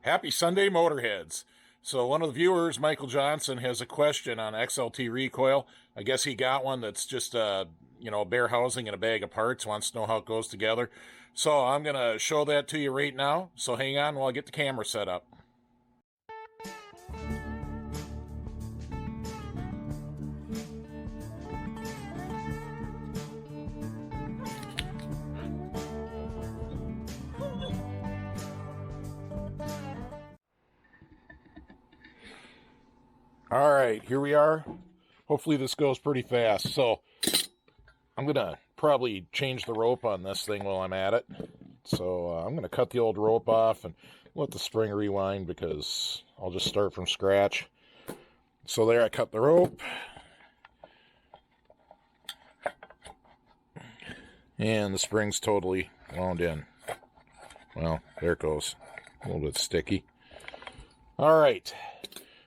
Happy Sunday, Motorheads. So one of the viewers, Michael Johnson, has a question on XLT recoil. I guess he got one that's just a bare housing and a bag of parts, wants to know how it goes together. So I'm going to show that to you right now. So hang on while I get the camera set up. All right, here we are. Hopefully this goes pretty fast. So I'm going to probably change the rope on this thing while I'm at it. So I'm going to cut the old rope off and let the spring rewind because I'll just start from scratch. So there, I cut the rope. And the spring's totally wound in. Well, there it goes. A little bit sticky. All right.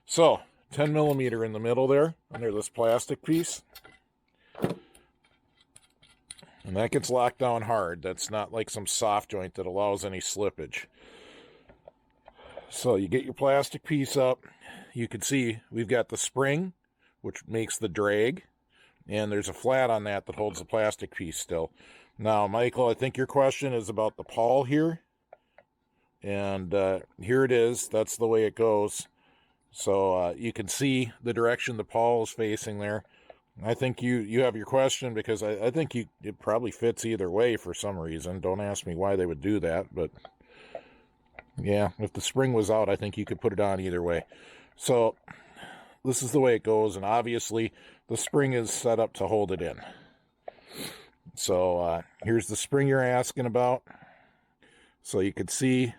So 10 millimeter in the middle there, under this plastic piece. And that gets locked down hard. That's not like some soft joint that allows any slippage. So you get your plastic piece up. You can see we've got the spring, which makes the drag. And there's a flat on that holds the plastic piece still. Now, Michael, I think your question is about the pawl here. And here it is. That's the way it goes. So you can see the direction the pawl is facing there. I think you have your question because I think it probably fits either way for some reason. Don't ask me why they would do that, but yeah, if the spring was out, I think you could put it on either way. So this is the way it goes, and obviously the spring is set up to hold it in. So here's the spring you're asking about. So you can see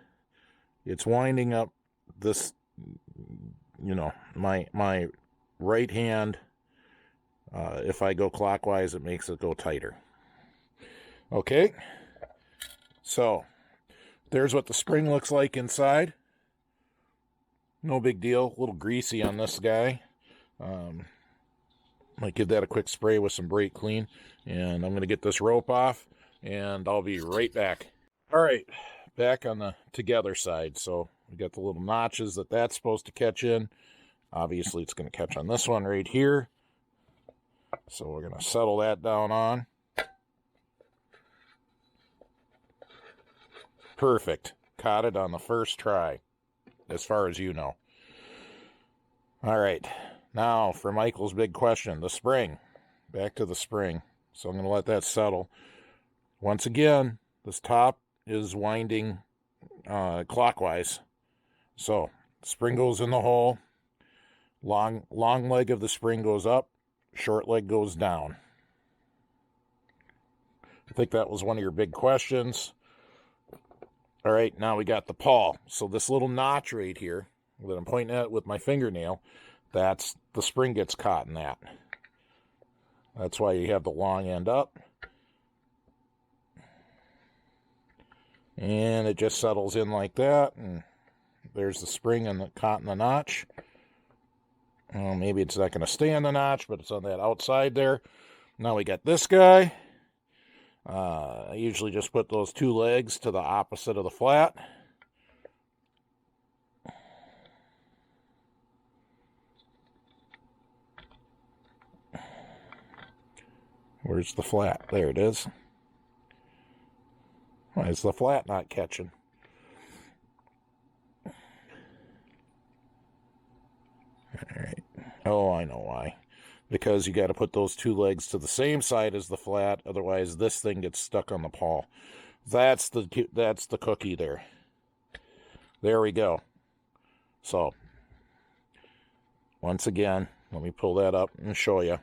it's winding up this, my right hand. If I go clockwise, it makes it go tighter. Okay, so there's what the spring looks like inside. No big deal, a little greasy on this guy. Might give that a quick spray with some brake clean, and I'm going to get this rope off, and I'll be right back. All right, back on the together side. So we got the little notches that's supposed to catch in. Obviously, it's going to catch on this one right here. So we're going to settle that down on. Perfect. Caught it on the first try, as far as you know. All right. Now for Michael's big question, the spring. Back to the spring. So I'm going to let that settle. Once again, this top is winding clockwise. So spring goes in the hole. Long leg of the spring goes up. Short leg goes down. I think that was one of your big questions. All right, now we got the pawl. So this little notch right here that I'm pointing at with my fingernail, that's the spring gets caught in that. That's why you have the long end up. And it just settles in like that. And there's the spring and the caught in the notch. Well, maybe it's not going to stay on the notch, but it's on that outside there. Now we got this guy. I usually just put those two legs to the opposite of the flat. Where's the flat? There it is. Why is the flat not catching? Alright. Oh, I know why. Because you got to put those two legs to the same side as the flat, otherwise this thing gets stuck on the pawl. That's the cookie there. There we go. So, once again, let me pull that up and show you.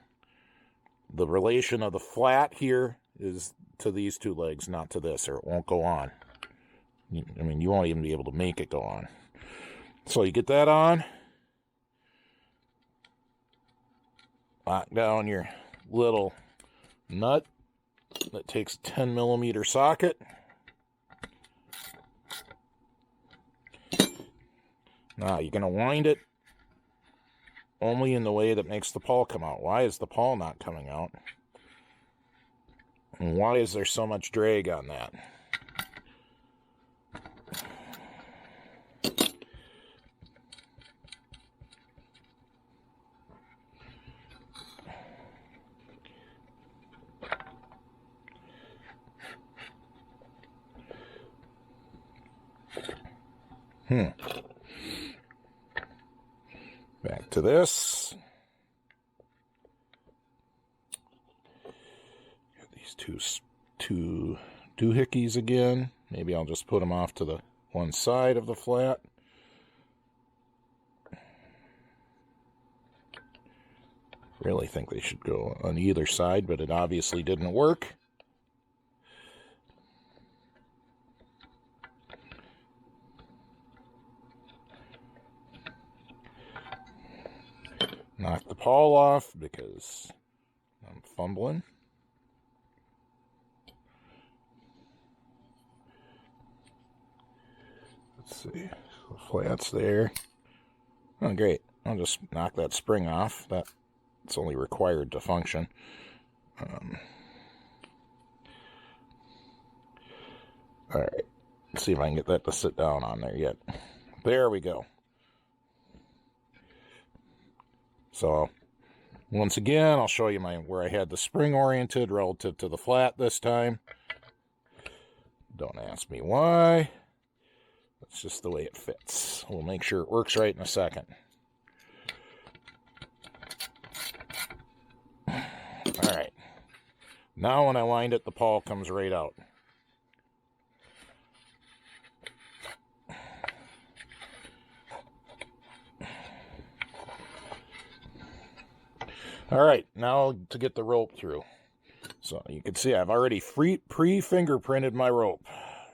The relation of the flat here is to these two legs, not to this, or it won't go on. I mean, you won't even be able to make it go on. So you get that on. Lock down your little nut that takes a 10 millimeter socket. Now you're going to wind it only in the way that makes the pawl come out. Why is the pawl not coming out? And why is there so much drag on that? Back to this. Got these two doohickeys again. Maybe I'll just put them off to the one side of the flat. Really think they should go on either side, but it obviously didn't work. Knock the pawl off because I'm fumbling. Let's see, the flat's there. Oh, great. I'll just knock that spring off. It's only required to function. Alright, let's see if I can get that to sit down on there yet. There we go. So, once again, I'll show you where I had the spring oriented relative to the flat this time. Don't ask me why. That's just the way it fits. We'll make sure it works right in a second. Alright. Now when I wind it, the pawl comes right out. Alright, now to get the rope through. So you can see I've already pre-fingerprinted my rope.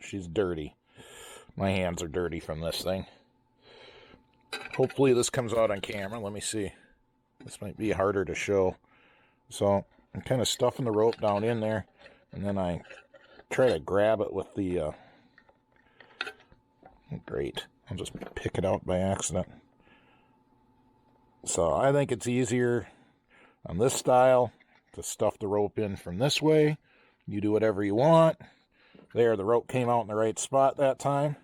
She's dirty. My hands are dirty from this thing. Hopefully this comes out on camera. Let me see. This might be harder to show. So I'm kind of stuffing the rope down in there, and then I try to grab it with the... Great. I'll just pick it out by accident. So I think it's easier on this style to stuff the rope in from this way. You do whatever you want. There, the rope came out in the right spot that time.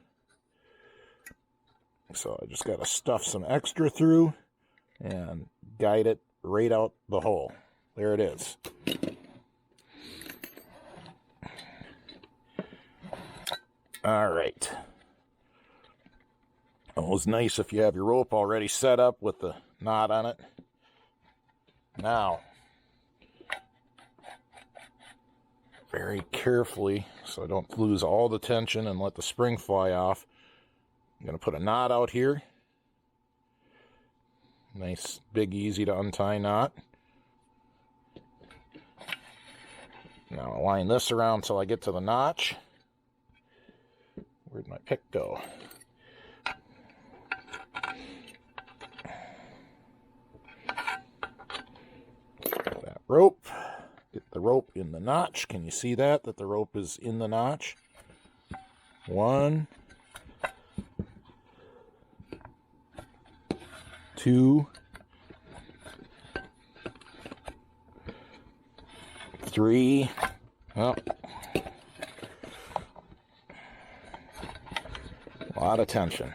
So I just got to stuff some extra through and guide it right out the hole. There it is. All right. Always nice if you have your rope already set up with the knot on it. Now, very carefully, so I don't lose all the tension and let the spring fly off, I'm going to put a knot out here. Nice, big, easy to untie knot. Now I'll line this around till I get to the notch. Where'd my pick go? That rope. Get the rope in the notch. Can you see that the rope is in the notch? 1, 2, 3. Oh. A lot of tension.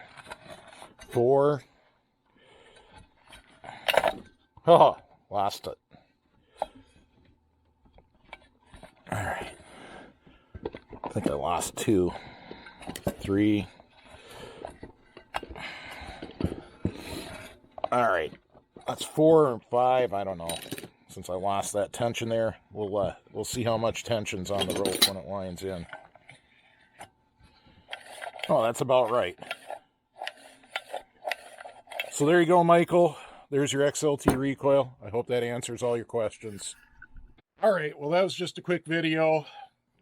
4. Oh, lost it. All right. I think I lost 2. 3. All right. That's 4 and 5. I don't know. Since I lost that tension there, we'll see how much tension's on the rope when it winds in. Oh, that's about right. So there you go, Michael. There's your XLT recoil. I hope that answers all your questions. All right, well, that was just a quick video.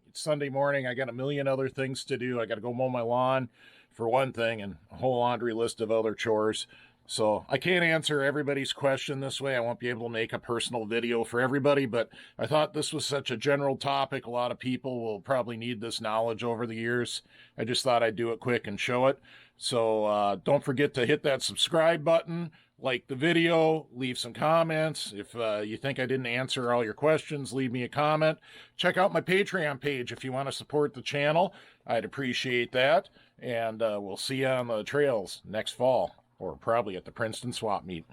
It's Sunday morning. I got a million other things to do. I got to go mow my lawn, for one thing, and a whole laundry list of other chores. So I can't answer everybody's question this way. I won't be able to make a personal video for everybody, but I thought this was such a general topic. A lot of people will probably need this knowledge over the years. I just thought I'd do it quick and show it. So don't forget to hit that subscribe button, like the video, leave some comments. If you think I didn't answer all your questions, leave me a comment. Check out my Patreon page if you want to support the channel. I'd appreciate that. And we'll see you on the trails next fall, or probably at the Princeton Swap Meet.